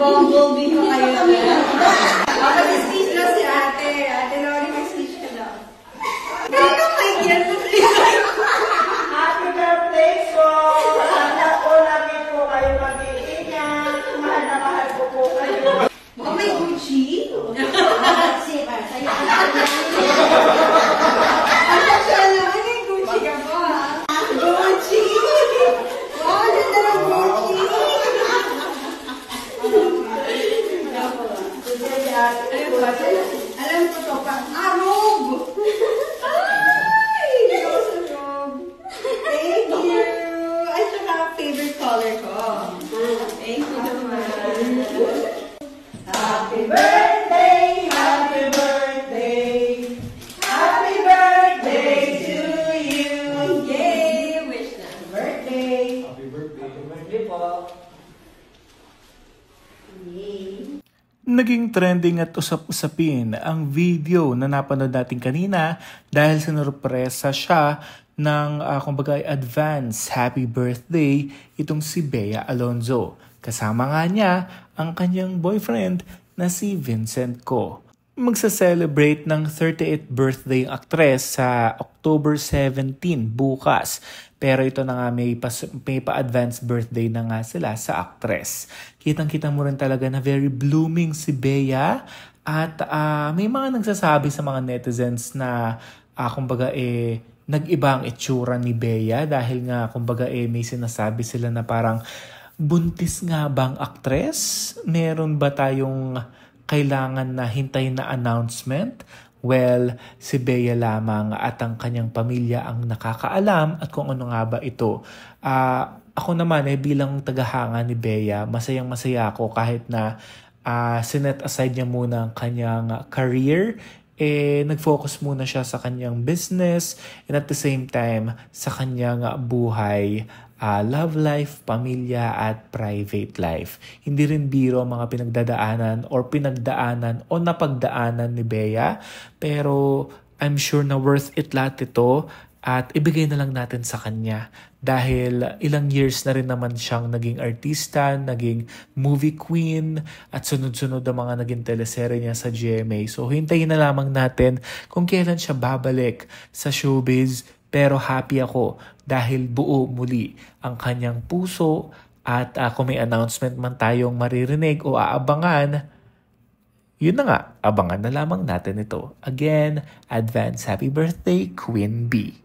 Bumblebee ko kayo na. Mag-speech na si ate. Ate Lori, mag-speech ka daw. Hindi ka mic yan. Happy birthday po! Sana po lagi po kayo mag-iingat. Mahal na mahal po po kayo. Oh, may Gucci? Sipa, sa'yo. Ano siya naman yung Gucci ka po, ha? Gucci! Wow, ganda ng Gucci! Alam ko to pa. Robe! Ay! Ikaw sa robe. Thank you! Ay, saka favorite color ko. Thank you naman. Happy birthday! Happy birthday! Happy birthday to you! Yay! Wish na. Birthday! Happy birthday. Happy birthday po! Yay! Naging trending at usap-usapin ang video na napanood natin kanina dahil sinurpresa siya ng kumbaga advance happy birthday itong si Bea Alonzo. Kasama nga niya ang kanyang boyfriend na si Vincent Co. Magsa-celebrate ng 38th birthday ang aktres sa October 17 bukas. Pero ito na nga may pa-advance birthday na nga sila sa actress. Kitang-kita mo rin talaga na very blooming si Bea. At may mga nagsasabi sa mga netizens na kumbaga nag-iba ang itsura ni Bea. Dahil nga kumbaga may sinasabi sila na parang buntis nga bang actress? Meron ba tayong kailangan na hintayin na announcement? Well, si Bea lamang at ang kanyang pamilya ang nakakaalam at kung ano nga ba ito. Ako naman bilang tagahanga ni Bea, masayang-masaya ako kahit na sinet aside niya muna ang kanyang career. Nag-focus muna siya sa kanyang business and at the same time sa kanyang buhay, love life, pamilya at private life. Hindi rin biro ang mga pinagdaanan o napagdaanan ni Bea, pero I'm sure na worth it lahat ito at ibigay na lang natin sa kanya dahil ilang years na rin naman siyang naging artista, naging movie queen at sunod-sunod ang mga naging teleserye niya sa GMA. So hintayin na lamang natin kung kailan siya babalik sa showbiz. Pero happy ako dahil buo muli ang kanyang puso at kung may announcement man tayong maririnig o aabangan, yun na nga, abangan na lamang natin ito. Again, advance happy birthday, Queen Bee.